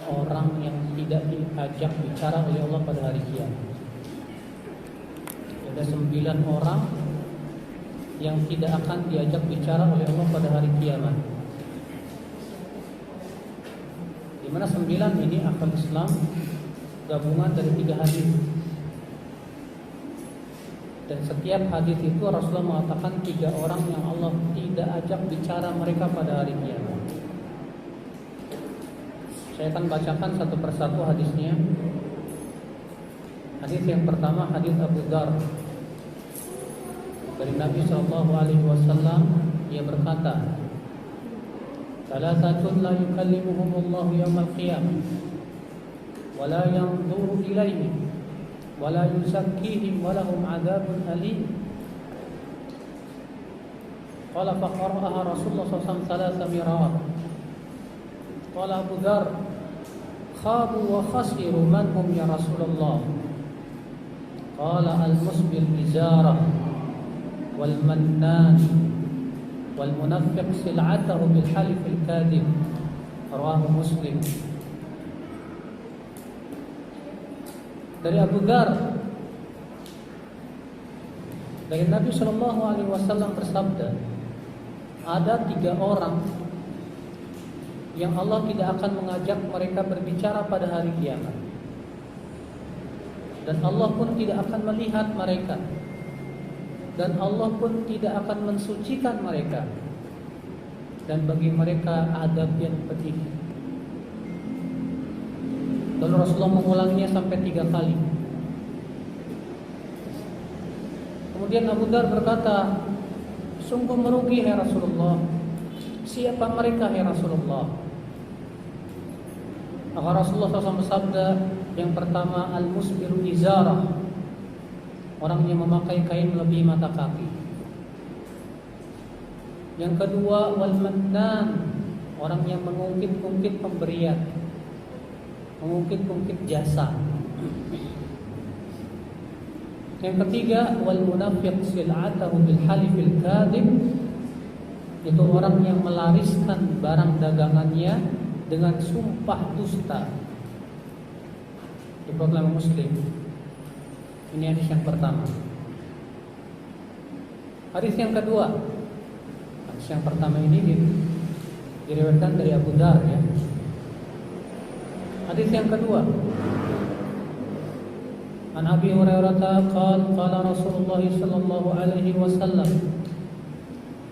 orang yang tidak diajak bicara oleh Allah pada hari kiamat. Ada 9 orang yang tidak akan diajak bicara oleh Allah pada hari kiamat. Di mana 9 ini akal Islam gabungan dari 3 hadis. Dan setiap hadis itu Rasulullah mengatakan 3 orang yang Allah tidak ajak bicara mereka pada hari kiamat. Saya akan bacakan satu persatu hadisnya. Hadis yang pertama hadis Abu Dzar dari Nabi SAW. Ia berkata, "Salasatun la yukallimuhumullahu yaumal qiyamah wa la yanzuru ilaihim wa la yuzakkihim wa lahum 'adzabun alim." Qala fa qara'aha Rasulullah SAW thalatha mirat. Qala Abu Dzar, "Khabu wa khasiru man hum ya Rasulullah?" Qala al-musbil izarah wal mannan wal munafiq sil'atahu bil halif al kadhib. Rawahu Muslim. Dari Abu Dzar, dari Nabi sallallahu alaihi wasallam bersabda, ada 3 orang yang Allah tidak akan mengajak mereka berbicara pada hari kiamat. Dan Allah pun tidak akan melihat mereka. Dan Allah pun tidak akan mensucikan mereka. Dan bagi mereka adab yang pedih. Lalu Rasulullah mengulanginya sampai 3 kali. Kemudian Abu Dzar berkata, "Sungguh merugi ya Rasulullah. Siapa mereka ya Rasulullah?" Maka Rasulullah SAW bersabda, yang pertama al-musbiru izarah, orang yang memakai kain melebihi mata kaki. Yang kedua wal mannan, orang yang mengungkit-ungkit pemberian, mengungkit-ungkit jasa. Yang ketiga wal munafiq sil'atahu bil halifil kadhib, itu orang yang melariskan barang dagangannya dengan sumpah dusta. Diproklaim Muslim. Ini hadis yang pertama. Hadis yang kedua. Hadis yang pertama ini diriwayatkan dari Abu Dzar ya. Hadis yang kedua. An Abi Hurairah qala Rasulullah sallallahu alaihi wasallam,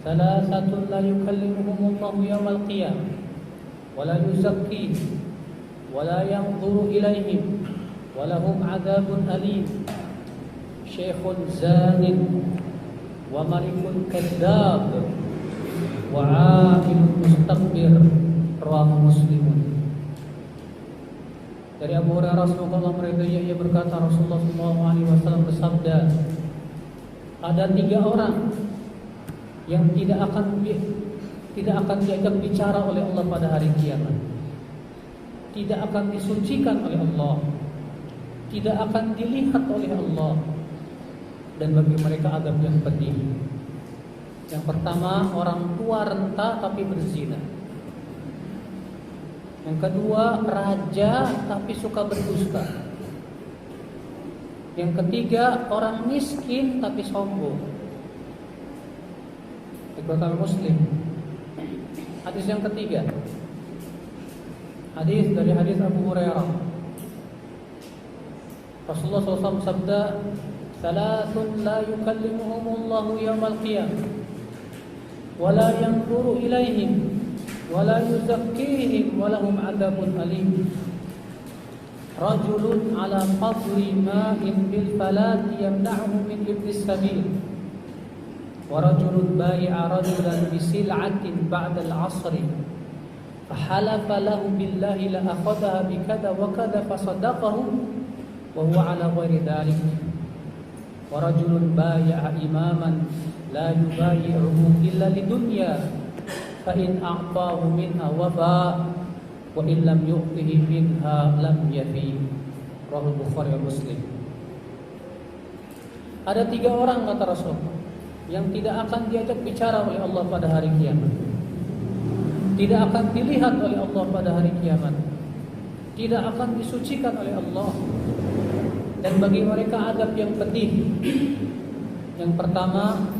"Thalathatun la yukallimuhumullahu yaumal qiyamah wa la yuzakkihim wa la yanzuru ilaihim wa lahum 'adzabun alim. Syekhun zanin wa malikun kadzdzab wa 'ailun mustakbir." Rawahu Muslimun. Dari Abu Hurairah radhiyallahu anhu ia berkata, Rasulullah SAW bersabda, ada 3 orang yang tidak akan diajak bicara oleh Allah pada hari kiamat, tidak akan disucikan oleh Allah, tidak akan dilihat oleh Allah, dan bagi mereka azab yang pedih. Yang pertama, orang tua renta tapi berzina. Yang kedua, raja tapi suka berdusta. Yang ketiga, orang miskin tapi sombong. Riwayat Muslim. Hadis yang ketiga, hadis dari hadis Abu Hurairah. Rasulullah SAW sabda, "Thalathun la yukallimuhumullahu yaumal qiyamah wa la yanzuru ilaihim wa la yuzakkihim wa lahum 'adzabun alim. Rajulun 'ala qadri ma'in bil falati yamna'uhu min iblis sabil. ورجل بايع رجلا بسلعة بعد العصر فحلف له بالله لأخذها بكذا وكذا فصدقه وهو على غير ذلك. ورجل بايع إماما لا يبايعه إلا لدنيا فإن أعطاه منها وفى وإن لم يعطه منها لم يفي." Rawahu Bukhari dan Muslim. Ada 3 orang kata Rasulullah yang tidak akan diajak bicara oleh Allah pada hari kiamat, tidak akan dilihat oleh Allah pada hari kiamat. tidak akan disucikan oleh Allah. Dan bagi mereka adab yang pedih. Yang pertama,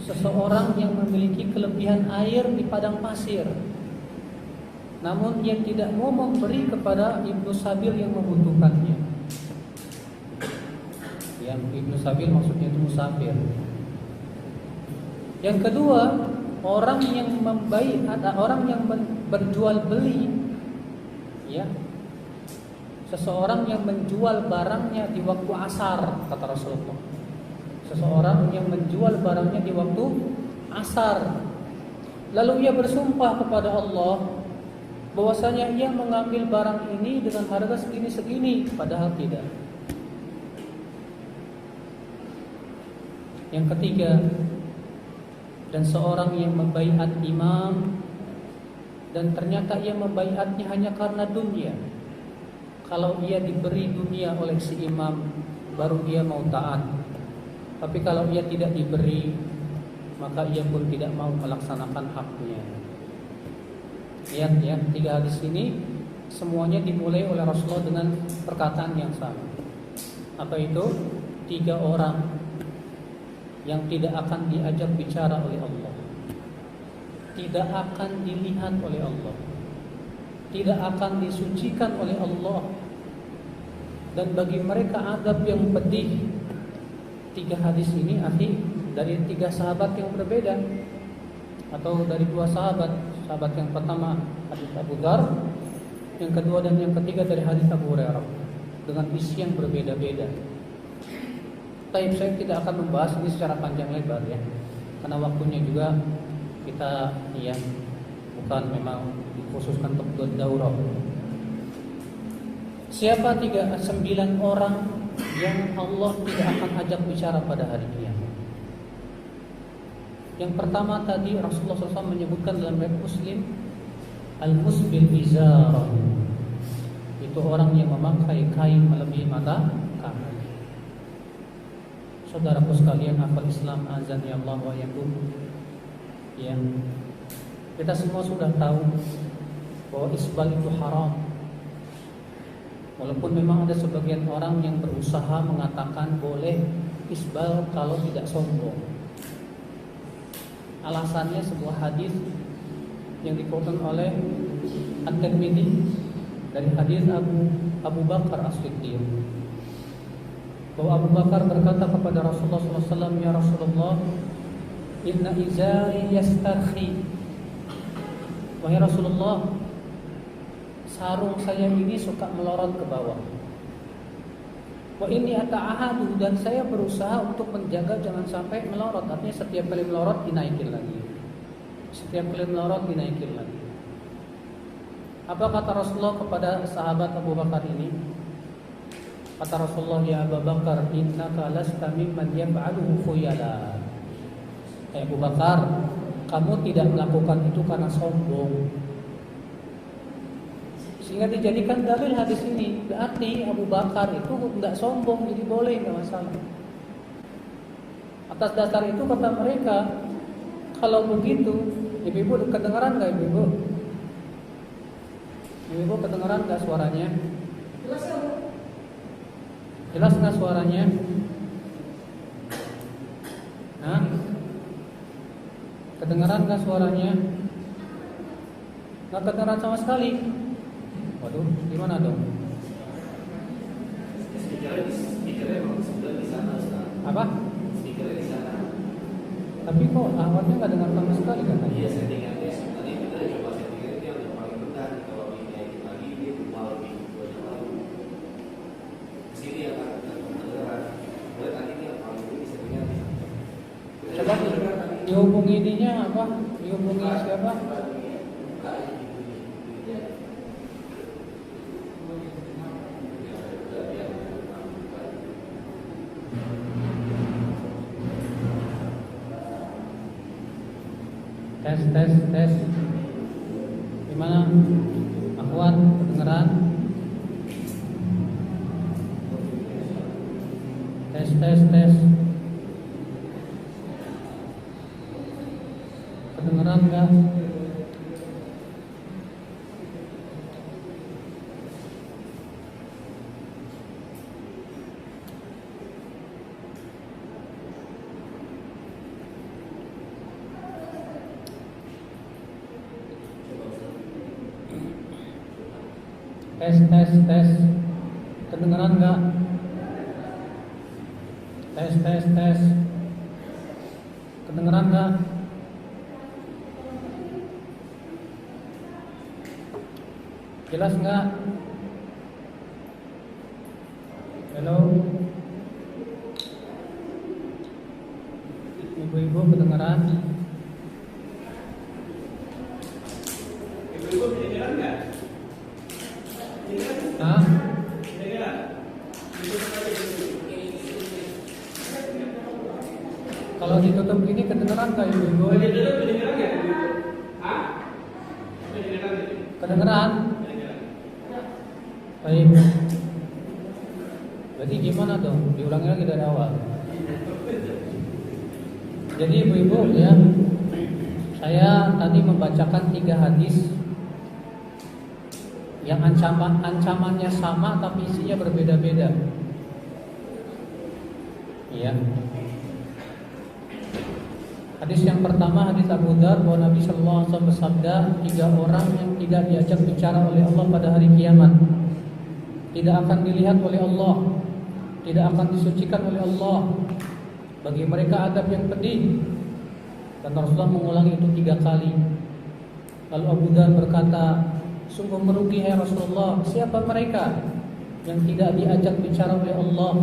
seseorang yang memiliki kelebihan air di padang pasir, namun ia tidak mau memberi kepada Ibnu Sabil yang membutuhkannya. Yang Ibnu Sabil maksudnya itu musafir. Yang kedua, orang yang orang yang berjual beli, ya, seseorang yang menjual barangnya di waktu asar, kata Rasulullah. Seseorang yang menjual barangnya di waktu asar, lalu ia bersumpah kepada Allah bahwasanya ia mengambil barang ini dengan harga segini-segini, padahal tidak. Yang ketiga, dan seorang yang membaiat imam dan ternyata ia membaiatnya hanya karena dunia. Kalau ia diberi dunia oleh si imam, baru ia mau taat. Tapi kalau ia tidak diberi, maka ia pun tidak mau melaksanakan haknya. Lihat ya, 3 hadis ini semuanya dimulai oleh Rasulullah dengan perkataan yang sama. Apa itu? 3 orang yang tidak akan diajak bicara oleh Allah, tidak akan dilihat oleh Allah, tidak akan disucikan oleh Allah, dan bagi mereka adab yang pedih. 3 hadis ini arti dari 3 sahabat yang berbeda, atau dari 2 sahabat. Sahabat yang pertama hadis Abu Dzar, yang kedua dan yang ketiga dari hadis Abu Hurairah, dengan isi yang berbeda-beda. Tapi saya tidak akan membahas ini secara panjang lebar ya, karena waktunya juga kita ya bukan memang dikhususkan untuk daurah. Siapa 9 orang yang Allah tidak akan ajak bicara pada hari kiamat? Yang pertama tadi Rasulullah SAW menyebutkan dalam riwayat Muslim, al-musbil izar, itu orang yang memakai kain melebihi mata kaki. Saudaraku sekalian, akal Islam azan ya Allah wa yakum. Ya, kita semua sudah tahu bahwa isbal itu haram. Walaupun memang ada sebagian orang yang berusaha mengatakan boleh isbal kalau tidak sombong. Alasannya sebuah hadis yang dikutip oleh At-Tirmidzi dari hadis Abu Bakar As-Siddiq, bahwa Abu Bakar berkata kepada Rasulullah SAW, ya Rasulullah, inna izari yastarhi. Wahai Rasulullah, sarung saya ini suka melorot ke bawah. Wa inni ata'ahadu, dan saya berusaha untuk menjaga jangan sampai melorot. Artinya setiap kali melorot dinaikin lagi. Setiap kali melorot dinaikin lagi. Apa kata Rasulullah kepada sahabat Abu Bakar ini? Kata Rasulullah, ya Abu Bakar, innaka lasta mimman yaf'aluhu khuyala. Abu Bakar, kamu tidak melakukan itu karena sombong. Sehingga dijadikan dalil hadis ini. Berarti Abu Bakar itu tidak sombong, jadi boleh, tidak masalah. Atas dasar itu kata mereka, kalau begitu, ibu-ibu kedengaran nggak ibu-ibu? Ibu-ibu kedengaran nggak suaranya? Jelas nggak suaranya? Hah? Kedengaran nggak suaranya? Nggak kedengaran sama sekali. Waduh, gimana dong? Apa? Tapi kok awalnya nggak dengar sama sekali kan? Iya, settingan tadi kita coba settingan yang paling rendah. Kalau ini lagi dia lebih sini akan kedengaran. Boleh tadi yang paling ini settingan. Coba dihubungi ininya apa? Dihubungi siapa? Tes. Gimana? Akhwat, kedengeran? Tes. Kedengeran enggak? Tes, tes, tes. Kedengeran nggak? Tes, tes, tes. Kedengeran nggak? Jelas nggak? Halo? Ibu-ibu kedengeran? Ibu-ibu kedengeran nggak? Hah? Kalau ditutup gini kedengeran nggak ibu-ibu? Ditutup kedengeran nggak ibu-ibu? Hah? Kedengeran? Baik. Berarti gimana dong? Diulangi lagi dari awal. Jadi ibu-ibu ya, saya tadi membacakan 3 hadis yang ancamannya sama tapi isinya berbeda-beda. Iya. Hadis yang pertama hadis Abu Dzar bahwa Nabi sallallahu alaihi wasallam bersabda, 3 orang yang tidak diajak bicara oleh Allah pada hari kiamat tidak akan dilihat oleh Allah, tidak akan disucikan oleh Allah. Bagi mereka adab yang pedih. Dan Rasulullah mengulangi itu 3 kali. Lalu Abu Dzar berkata, sungguh merugi hai Rasulullah, siapa mereka yang tidak diajak bicara oleh Allah?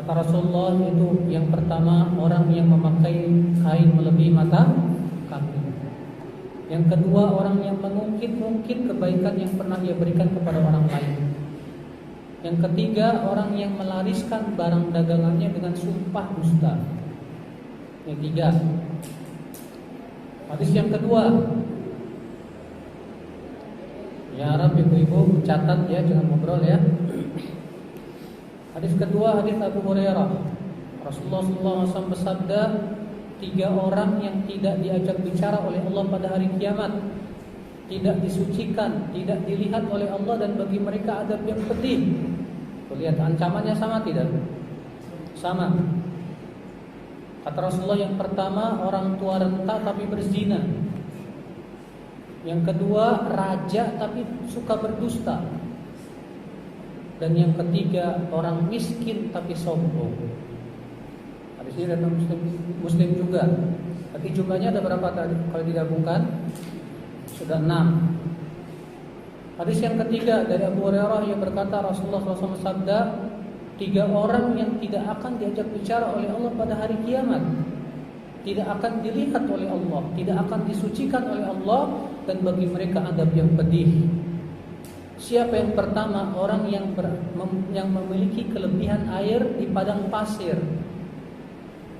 Kata Rasulullah, itu yang pertama orang yang memakai kain melebihi mata kaki. Yang kedua orang yang mengungkit-ungkit kebaikan yang pernah ia berikan kepada orang lain. Yang ketiga orang yang melariskan barang dagangannya dengan sumpah dusta. Yang 3. Hadis yang kedua. Ya harap ibu-ibu catat ya, jangan ngobrol ya. Hadis kedua hadis Abu Hurairah. Rasulullah SAW bersabda, 3 orang yang tidak diajak bicara oleh Allah pada hari kiamat, tidak disucikan, tidak dilihat oleh Allah, dan bagi mereka adab yang pedih. Lihat ancamannya sama tidak? Sama. Kata Rasulullah, yang pertama orang tua renta tapi berzina. Yang kedua raja tapi suka berdusta. Dan yang ketiga orang miskin tapi sombong. Habis ini ada muslim juga. Tapi jumlahnya ada berapa tadi? Kalau digabungkan sudah 6. Hadis yang ketiga dari Abu Hurairah yang berkata, Rasulullah SAW bersabda, 3 orang yang tidak akan diajak bicara oleh Allah pada hari kiamat, tidak akan dilihat oleh Allah, tidak akan disucikan oleh Allah, dan bagi mereka adab yang pedih. Siapa yang pertama? Orang yang memiliki kelebihan air di padang pasir.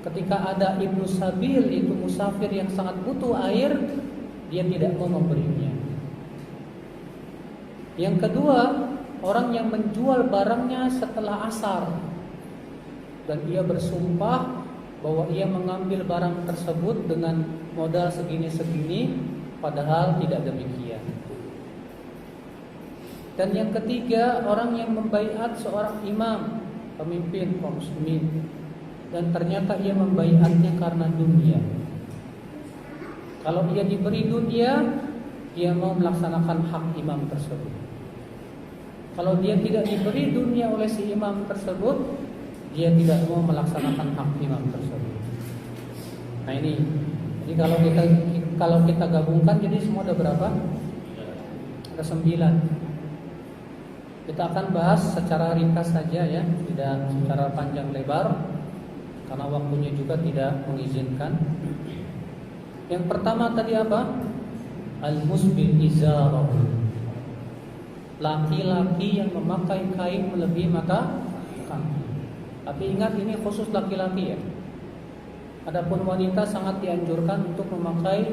Ketika ada Ibnu Sabil, itu musafir yang sangat butuh air, dia tidak mau memberinya. Yang kedua, orang yang menjual barangnya setelah asar dan ia bersumpah bahwa ia mengambil barang tersebut dengan modal segini-segini, padahal tidak demikian. Dan yang ketiga, orang yang membaiat seorang imam, pemimpin kaum muslimin, dan ternyata ia membaiatnya karena dunia. Kalau ia diberi dunia, dia mau melaksanakan hak imam tersebut. Kalau dia tidak diberi dunia oleh si imam tersebut, dia tidak mau melaksanakan hak imam tersebut. Nah ini, jadi kalau kita gabungkan, jadi semua ada berapa? Ada 9. Kita akan bahas secara ringkas saja ya, tidak secara panjang lebar, karena waktunya juga tidak mengizinkan. Yang pertama tadi apa? Al-musbil izarah, laki-laki yang memakai kain melebihi mata kaki. Tapi ingat, ini khusus laki-laki ya. Adapun wanita sangat dianjurkan untuk memakai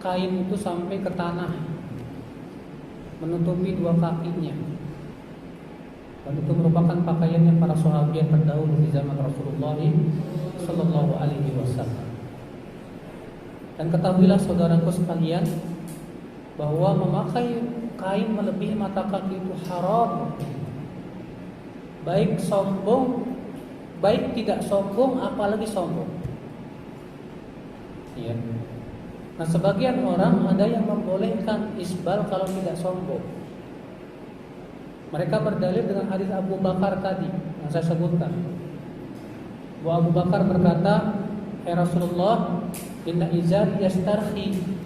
kain itu sampai ke tanah, menutupi 2 kakinya. Dan itu merupakan pakaiannya para sahabat terdahulu di zaman Rasulullah sallallahu alaihi wasallam. Dan ketahuilah saudaraku sekalian, bahwa memakai kain melebihi mata kaki itu haram. Baik sombong, baik tidak sombong, apalagi sombong. Iya. Nah, sebagian orang ada yang membolehkan isbal kalau tidak sombong. Mereka berdalil dengan hadis Abu Bakar tadi yang saya sebutkan. Bahwa Abu Bakar berkata, "Hai Rasulullah, inna izari yastarhi."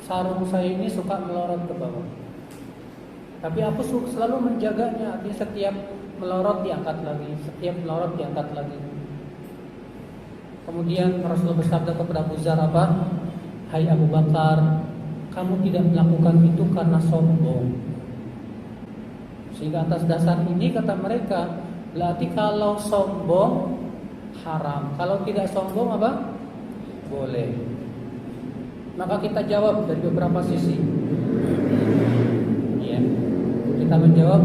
Sarung saya ini suka melorot ke bawah. Tapi aku selalu menjaganya, artinya setiap melorot diangkat lagi, setiap melorot diangkat lagi. Kemudian Rasulullah bersabda kepada Abu Dzar apa? "Hai Abu Bakar, kamu tidak melakukan itu karena sombong." Sehingga atas dasar ini kata mereka, berarti kalau sombong haram, kalau tidak sombong apa? Boleh. Maka kita jawab dari beberapa sisi. Ya. Kita menjawab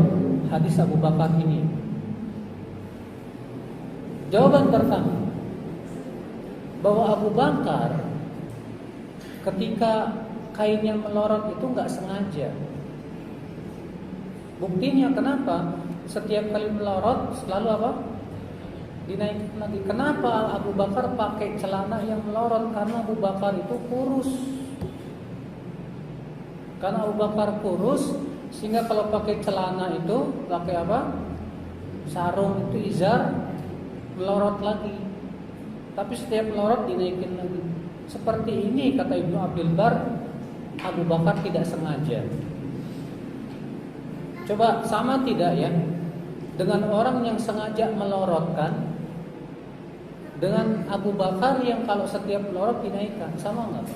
hadis Abu Bakar ini. Jawaban pertama, bahwa Abu Bakar ketika kainnya melorot itu nggak sengaja. Buktinya kenapa? Setiap kali melorot selalu apa? Dinaikkan lagi. Kenapa Abu Bakar pakai celana yang melorot? Karena Abu Bakar itu kurus. Karena Abu Bakar kurus, sehingga kalau pakai celana itu pakai apa? Sarung itu izar, melorot lagi. Tapi setiap melorot dinaikin lagi. Seperti ini kata Ibnu Abdul Bar, Abu Bakar tidak sengaja. Coba sama tidak ya dengan orang yang sengaja melorotkan, dengan Abu Bakar yang kalau setiap melorot dinaikkan, sama nggak?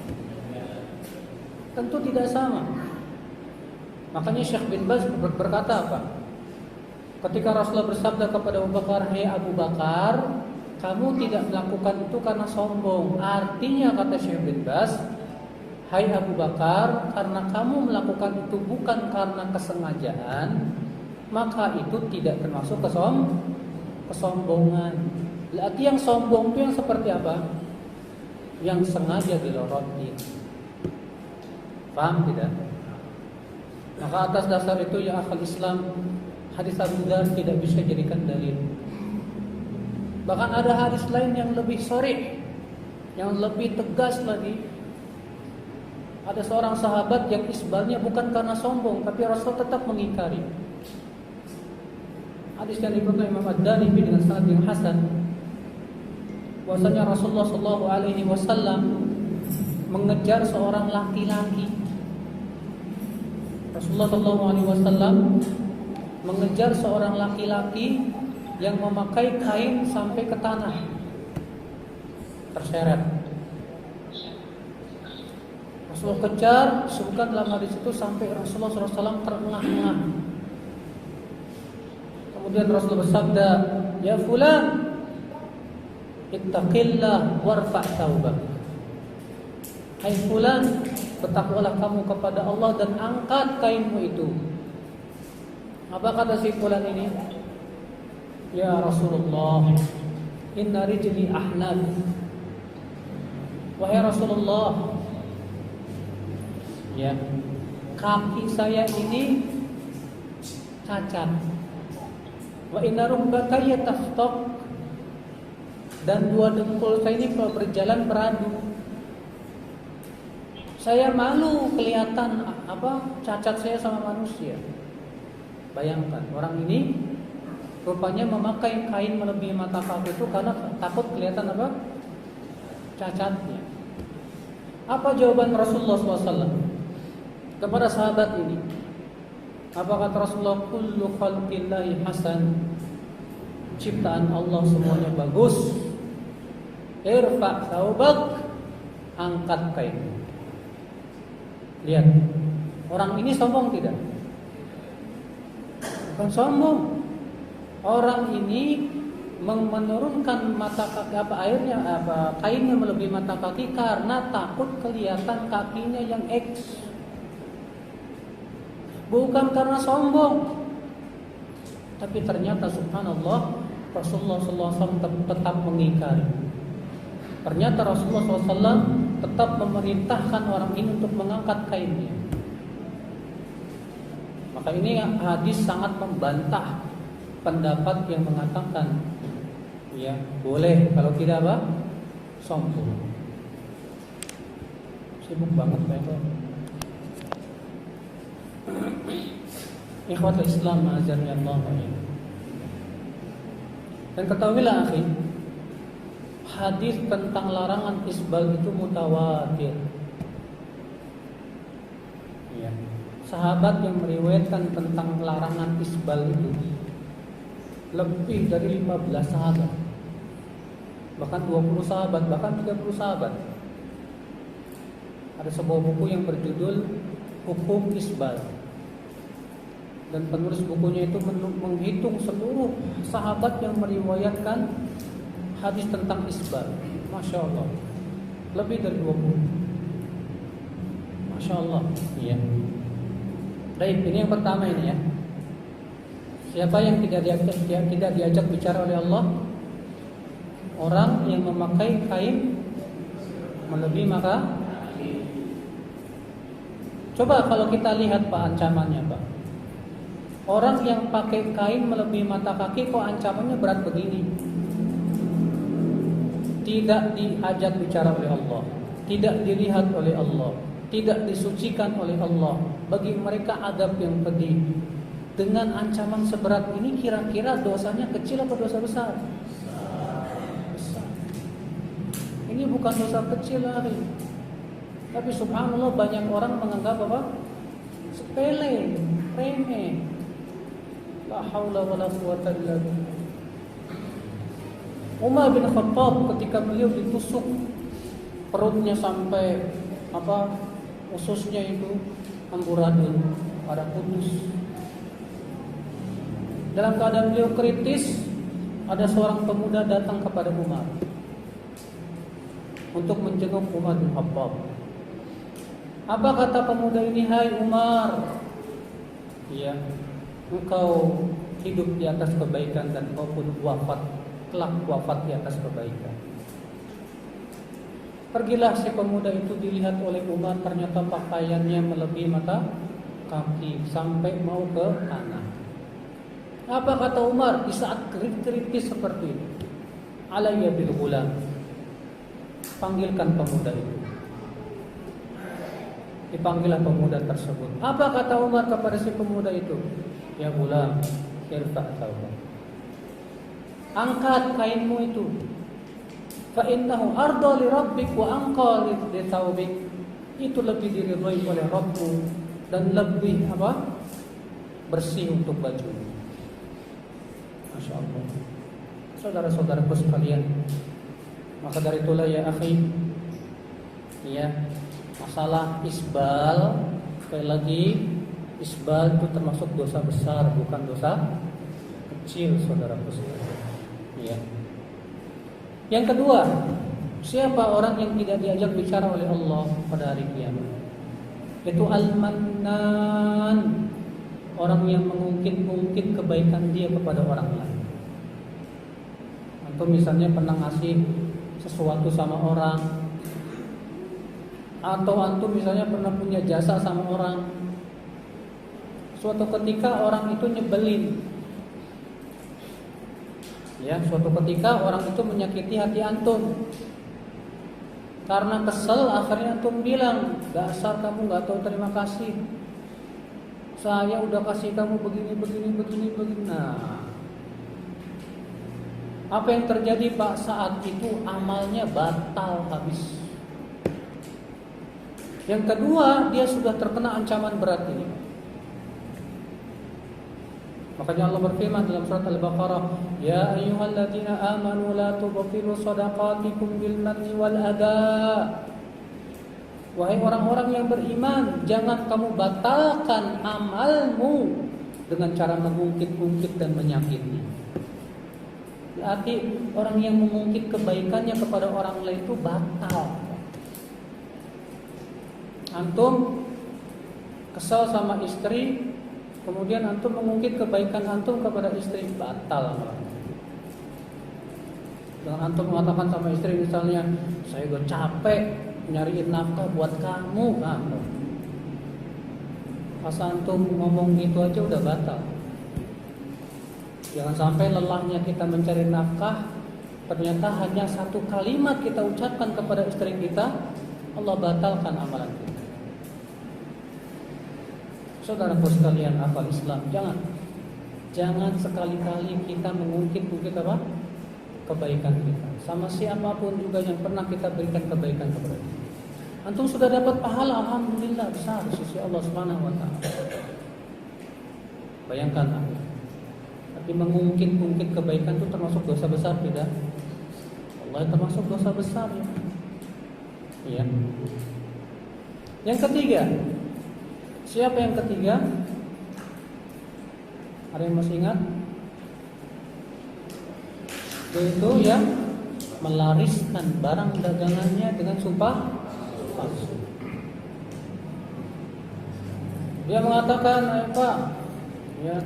Tentu tidak sama. Makanya Syekh bin Baz berkata apa? Ketika Rasulullah bersabda kepada Abu Bakar, "Hai Abu Bakar, kamu tidak melakukan itu karena sombong." Artinya kata Syekh bin Baz, "Hai Abu Bakar, karena kamu melakukan itu bukan karena kesengajaan, maka itu tidak termasuk kesombongan." Berarti yang sombong itu yang seperti apa? Yang sengaja dilorotin. Paham tidak? Maka atas dasar itu ya akal Islam, hadis Abu Dzar tidak bisa jadikan dalil. Bahkan ada hadis lain yang lebih sharih, yang lebih tegas lagi. Ada seorang sahabat yang isbalnya bukan karena sombong, tapi Rasul tetap mengingkari. Hadis yang diriwayatkan Imam Ad-Darimi dengan sanad yang hasan, bahwasanya Rasulullah SAW mengejar seorang laki-laki. Rasulullah SAW mengejar seorang laki-laki yang memakai kain sampai ke tanah, terseret. Rasulullah kejar, disebutkan dalam hadis itu sampai Rasulullah SAW terengah-engah. Kemudian Rasulullah bersabda, "Ya fulan, ittaqillah warfa' taubak." Hai fulan, bertakwalah kamu kepada Allah dan angkat kainmu itu. Apa kata si fulan ini? "Ya Rasulullah, inna rijli ahnab." Wahai Rasulullah, ya, kaki saya ini cacat. Wa inna rukbataya takhtab, dan dua dengkul saya ini kalau berjalan beradu. Saya malu kelihatan cacat saya sama manusia. Bayangkan orang ini rupanya memakai kain melebihi mata kaki itu karena takut kelihatan cacatnya. Apa jawaban Rasulullah SAW kepada sahabat ini? Apa kata Rasulullah? "Kullu khalqillahi hasan." Ciptaan Allah semuanya bagus. "Irfa' thawbak." Angkat kain. Lihat, orang ini sombong tidak? Bukan sombong. Orang ini menurunkan mata kaki kainnya melebihi mata kaki karena takut kelihatan kakinya yang X. Bukan karena sombong. Tapi ternyata subhanallah Rasulullah SAW tetap mengingkari. Ternyata Rasulullah SAW tetap memerintahkan orang ini untuk mengangkat kainnya. Maka ini hadis sangat membantah pendapat yang mengatakan ya boleh kalau tidak sombong. Sibuk banget Pak. Ikhwatul Islam azani Allah wa iyyakum. Dan ketahuilah akhi, hadis tentang larangan isbal itu mutawatir. Ya. Sahabat yang meriwayatkan tentang larangan isbal itu lebih dari 15 sahabat. Bahkan 20 sahabat, bahkan 30 sahabat. Ada sebuah buku yang berjudul Hukum Isbal. Dan penulis bukunya itu menghitung seluruh sahabat yang meriwayatkan hadis tentang isbal. Masya Allah, lebih dari 20. Masya Allah. Iya. Baik, ini yang pertama ini ya. Siapa yang tidak diajak bicara oleh Allah? Orang yang memakai kain melebihi maka. Coba kalau kita lihat Pak ancamannya Pak. Orang yang pakai kain melebihi mata kaki kok ancamannya berat begini. Tidak diajak bicara oleh Allah, tidak dilihat oleh Allah, tidak disucikan oleh Allah. Bagi mereka adab yang pedih. Dengan ancaman seberat ini kira-kira dosanya kecil atau dosa besar? Besar. Ini bukan dosa kecil lagi. Tapi subhanallah banyak orang menganggap apa? Sepele, remeh. La haula wala quwwata illa billah. Umar bin Khattab ketika beliau ditusuk perutnya sampai ususnya itu amburadul, pada putus. Dalam keadaan beliau kritis, ada seorang pemuda datang kepada Umar untuk menjenguk Umar bin Khattab. Apa kata pemuda ini? Hai Umar, ya, engkau hidup di atas kebaikan dan engkau pun kelak wafat di atas kebaikan. Pergilah si pemuda itu, dilihat oleh Umar, ternyata pakaiannya melebihi mata kaki sampai mau ke tanah. Apa kata Umar di saat kritis seperti itu? Alayya bil ghulam. Panggilkan pemuda itu. Dipanggillah pemuda tersebut. Apa kata Umar kepada si pemuda itu? Ya ghulam, irfa' thawbak. Angkat kainmu itu. Fa innahu arda li rabbik wa anqa li thawbik. Itu lebih diridhai oleh Rabbmu dan lebih bersih untuk baju. Masya Allah. Saudara-saudaraku sekalian, maka dari itulah ya akhi, ya, masalah isbal, sekali lagi, isbal itu termasuk dosa besar, bukan dosa kecil, saudaraku sekalian. Ya. Yang kedua, siapa orang yang tidak diajak bicara oleh Allah pada hari kiamat? Itu al-mannan, orang yang mengungkit-ungkit kebaikan dia kepada orang lain. Atau misalnya pernah ngasih sesuatu sama orang, atau antum misalnya pernah punya jasa sama orang. Suatu ketika orang itu nyebelin. Ya, suatu ketika orang itu menyakiti hati antum. Karena kesel akhirnya antum bilang, "Dasar kamu enggak tahu terima kasih. Saya udah kasih kamu begini. Nah, apa yang terjadi Pak saat itu? Amalnya batal habis. Yang kedua, dia sudah terkena ancaman berat ini. Makanya Allah berfirman dalam surat Al-Baqarah, "Ya ayyuhalladzina amanu la tubtilu shadaqatikum bil manni wal adha." Wahai orang-orang yang beriman, jangan kamu batalkan amalmu dengan cara mengungkit-ungkit dan menyakiti. Berarti orang yang mengungkit kebaikannya kepada orang lain itu batal. Antum kesal sama istri, kemudian antum mengungkit kebaikan antum kepada istri, batal. Dengan antum mengatakan sama istri misalnya, "Saya udah capek nyariin nafkah buat kamu." Nah, pas antum ngomong gitu aja udah batal. Jangan sampai lelahnya kita mencari nafkah, ternyata hanya satu kalimat kita ucapkan kepada istri kita, Allah batalkan amalan kita. Saudaraku sekalian, akal Islam, jangan sekali-kali kita mengungkit-ungkit apa? Kebaikan kita. Sama siapapun juga yang pernah kita berikan kebaikan kepada dia. Antum sudah dapat pahala, alhamdulillah besar di sisi Allah Subhanahu wa taala. Bayangkan, tapi mengungkit-ungkit kebaikan itu termasuk dosa besar tidak? Allah, termasuk dosa besar ya. Iya. Yang ketiga, siapa yang ketiga? Ada yang masih ingat? Yaitu yang melariskan barang dagangannya dengan sumpah palsu. Dia mengatakan, Pak, ya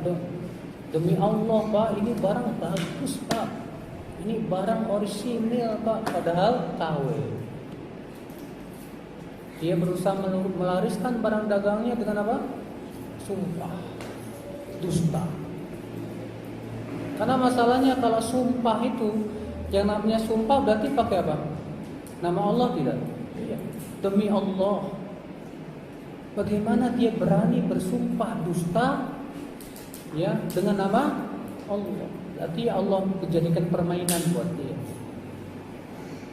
demi Allah Pak, ini barang bagus Pak, ini barang orisinil Pak, padahal KW. Dia berusaha melariskan barang dagangnya dengan apa? Sumpah, dusta. Karena masalahnya kalau sumpah itu, yang namanya sumpah berarti pakai apa? Nama Allah tidak? Iya. Demi Allah. Bagaimana dia berani bersumpah dusta ya dengan nama Allah? Berarti Allah menjadikan permainan buat dia.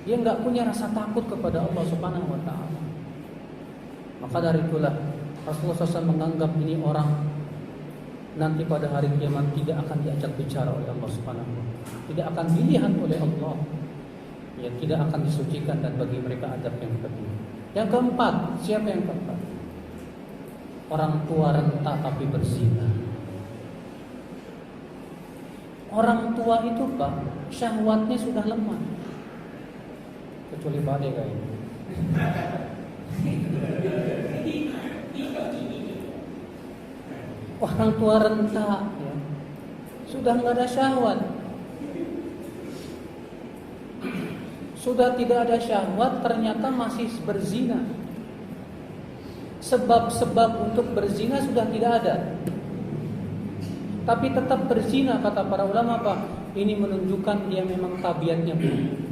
Dia nggak punya rasa takut kepada Allah Subhanahu wa taala. Maka dari itulah Rasulullah SAW menganggap ini orang nanti pada hari kiamat tidak akan diajak bicara oleh Allah Subhanahu wa taala, tidak akan dilihat oleh Allah, ya tidak akan disucikan dan bagi mereka adab yang pedih. Yang keempat, siapa yang keempat? Orang tua renta tapi berzina. Orang tua itu Pak, syahwatnya sudah lemah. Kecuali Pak Ade kayaknya. Orang tua renta ya, sudah nggak ada syahwat, sudah tidak ada syahwat, ternyata masih berzina. Sebab-sebab untuk berzina sudah tidak ada, tapi tetap berzina. Kata para ulama Pak, ini menunjukkan dia memang tabiatnya buruk.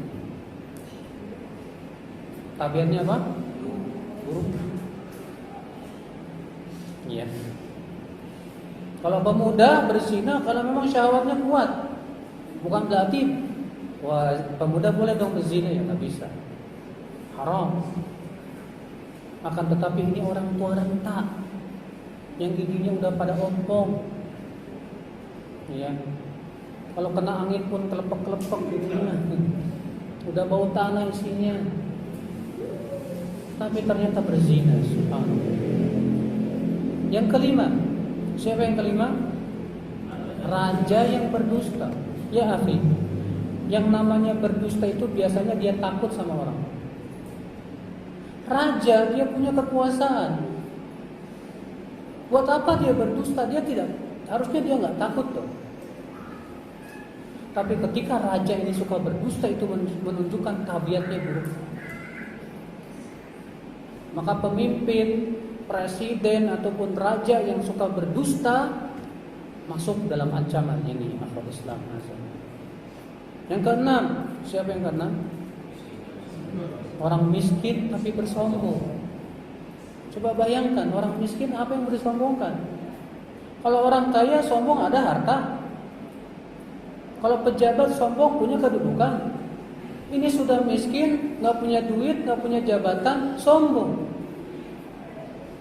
Tabiatnya apa? Buruk. Iya. Kalau pemuda berzina, kalau memang syahwatnya kuat, bukan berarti wah pemuda boleh dong berzina, ya nggak bisa, haram. Akan tetapi ini orang tua renta yang giginya udah pada ompong, ya. Kalau kena angin pun kelepek-kelepek giginya, udah bau tanah isinya, tapi ternyata berzina. Subhanallah. Yang kelima, siapa yang kelima? Raja yang berdusta. Ya akhi, yang namanya berdusta itu biasanya dia takut sama orang. Raja dia punya kekuasaan. Buat apa dia berdusta? Dia tidak, harusnya dia nggak takut tuh. Tapi ketika raja ini suka berdusta, itu menunjukkan tabiatnya buruk. Maka pemimpin, presiden ataupun raja yang suka berdusta masuk dalam ancaman ini akal Islam. Yang keenam, siapa yang keenam? Orang miskin tapi bersombong. Coba bayangkan, orang miskin apa yang disombongkan? Kalau orang kaya sombong ada harta. Kalau pejabat sombong punya kedudukan. Ini sudah miskin, nggak punya duit, nggak punya jabatan, sombong.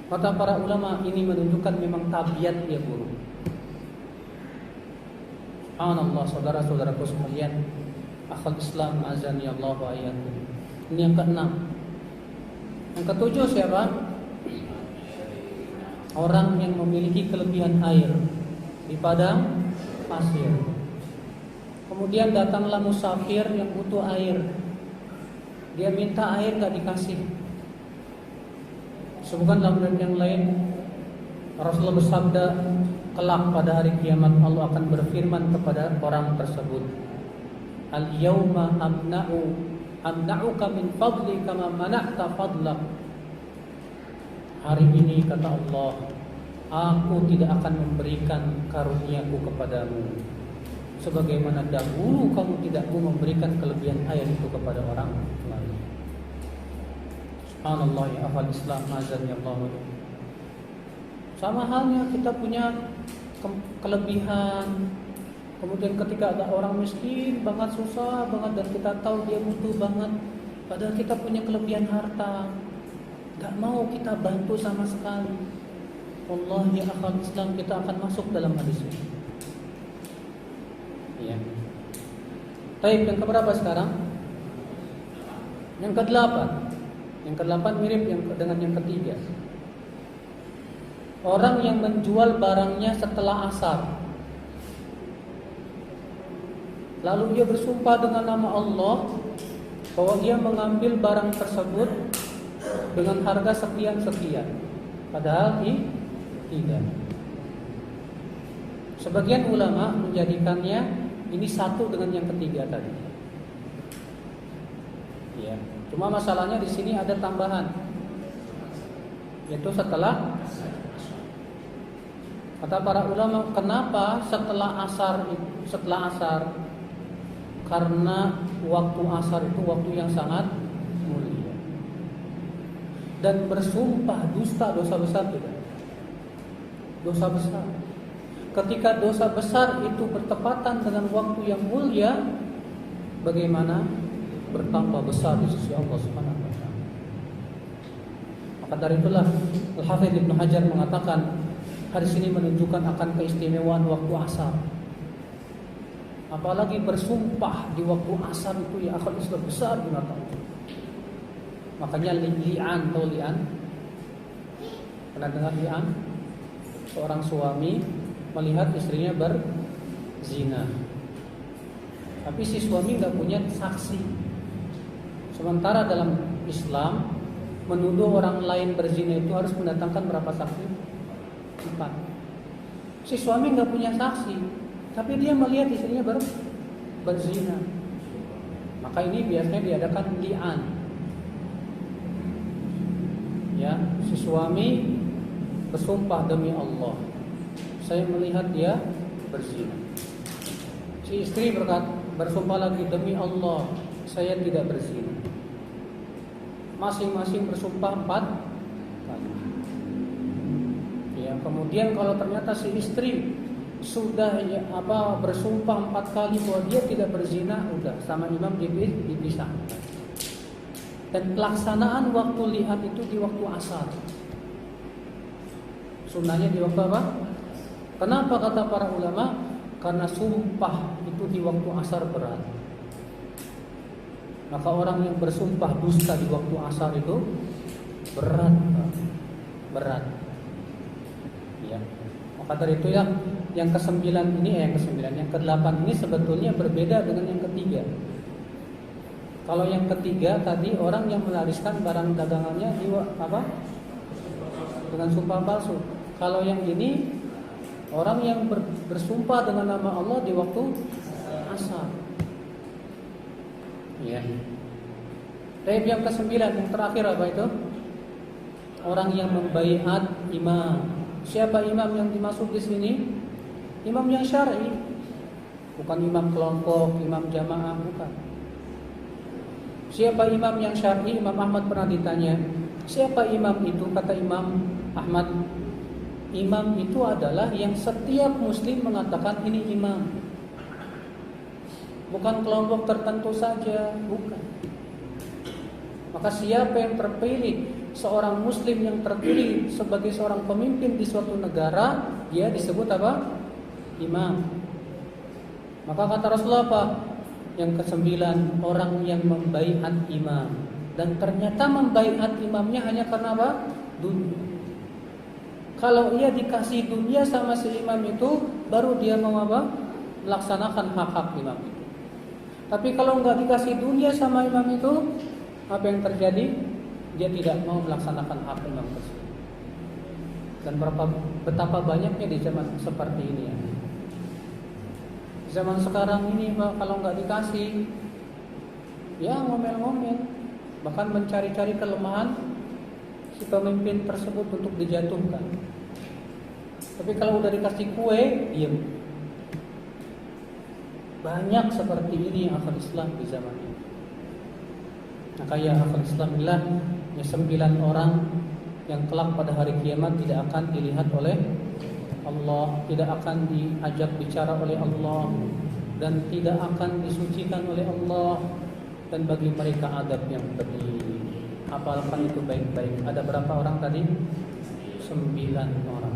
Kata para ulama, ini menunjukkan memang tabiat dia buruk. Subhanallah, saudara-saudaraku sekalian, akal Islam azani Allah wa iyyakum. Ini yang keenam. Yang ketujuh siapa? Orang yang memiliki kelebihan air di padang pasir. Kemudian datanglah musafir yang butuh air. Dia minta air gak dikasih. Sebutkan dalam riwayat yang lain, Rasulullah bersabda, kelak pada hari kiamat Allah akan berfirman kepada orang tersebut, Al-yawma amna'uka min fadli kama mana'ta fadlak. Hari ini kata Allah, aku tidak akan memberikan karuniaku kepadamu sebagaimana dahulu kamu tidak mau memberikan kelebihan air itu kepada orang lain. Subhanallah, ya akal Islam azan ya Allah. Sama halnya kita punya kelebihan. Kemudian ketika ada orang miskin banget, susah banget, dan kita tahu dia butuh banget, padahal kita punya kelebihan harta, gak mau kita bantu sama sekali. Wallahi akhal Islam, kita akan masuk dalam hadis ini. Ya. Baik, yang keberapa sekarang? Yang ke-8. Yang ke-8 mirip dengan yang ketiga. Orang yang menjual barangnya setelah asar, lalu dia bersumpah dengan nama Allah bahwa dia mengambil barang tersebut dengan harga sekian-sekian, padahal tidak. Sebagian ulama menjadikannya ini satu dengan yang ketiga tadi. Ya, cuma masalahnya di sini ada tambahan, yaitu setelah. Kata para ulama, kenapa setelah asar? Karena waktu asar itu waktu yang sangat mulia. Dan bersumpah dusta dosa besar tidak? Dosa besar. Ketika dosa besar itu bertepatan dengan waktu yang mulia, bagaimana? Bertambah besar di sisi Allah Subhanahu wa taala. Maka dari itulah Al-Hafidz Ibnu Hajar mengatakan, hadis ini menunjukkan akan keistimewaan waktu asar. Apalagi bersumpah di waktu asar itu, ya akhal Islam besar binatang. Makanya li'an atau li'an, pernah dengar li'an? Seorang suami melihat istrinya berzina, tapi si suami nggak punya saksi. Sementara dalam Islam menuduh orang lain berzina itu harus mendatangkan berapa saksi? 4. Si suami nggak punya saksi, tapi dia melihat istrinya berzina. Maka ini biasanya diadakan li'an. Ya, si suami bersumpah demi Allah, saya melihat dia berzina. Si istri bersumpah lagi, demi Allah, saya tidak berzina. Masing-masing bersumpah 4 kali. Ya, kemudian kalau ternyata si istri sudah bersumpah 4 kali bahwa dia tidak berzina, udah sama imam dipisah. Dan pelaksanaan waktu lihat itu di waktu asar. Sunnahnya di waktu apa? Kenapa kata para ulama? Karena sumpah itu di waktu asar berat. Maka orang yang bersumpah dusta di waktu asar itu berat. Ya. Maka dari itu yang ke-9 ini, yang ke-8 ini sebetulnya berbeda dengan yang ketiga. Kalau yang ketiga tadi orang yang melariskan barang dagangannya dengan sumpah palsu. Kalau yang ini orang yang bersumpah dengan nama Allah di waktu asar. Ya. Tapi yang ke-9, yang terakhir apa itu? Orang yang membaiat imam. Siapa imam yang dimaksud di sini? Imam yang syar'i, bukan imam kelompok, imam jamaah, bukan. Siapa imam yang syar'i? Imam Ahmad pernah ditanya, siapa imam itu? Kata Imam Ahmad, imam itu adalah yang setiap muslim mengatakan ini imam. Bukan kelompok tertentu saja, bukan. Maka siapa yang terpilih, seorang muslim yang terpilih sebagai seorang pemimpin di suatu negara, dia disebut apa? Imam. Maka kata Rasulullah apa? Yang ke-9, orang yang membaiat imam. Dan ternyata membaiat imamnya hanya karena apa? Dunia. Kalau ia dikasih dunia sama si imam itu, baru dia mau apa? Melaksanakan hak-hak imam itu. Tapi kalau nggak dikasih dunia sama imam itu, apa yang terjadi? Dia tidak mau melaksanakan hak imam tersebut. Dan betapa banyaknya di zaman seperti ini ya. Zaman sekarang ini kalau nggak dikasih, ya ngomel-ngomel, bahkan mencari-cari kelemahan si pemimpin tersebut untuk dijatuhkan. Tapi kalau udah dikasih kue, diam. Banyak seperti ini akal Islam di zaman ini. Maka ya akal Islam bilang, ya 9 orang yang kelak pada hari kiamat tidak akan dilihat oleh Allah, tidak akan diajak bicara oleh Allah, dan tidak akan disucikan oleh Allah, dan bagi mereka adab yang pedih. Hafalkan itu baik-baik. Ada berapa orang tadi? 9 orang.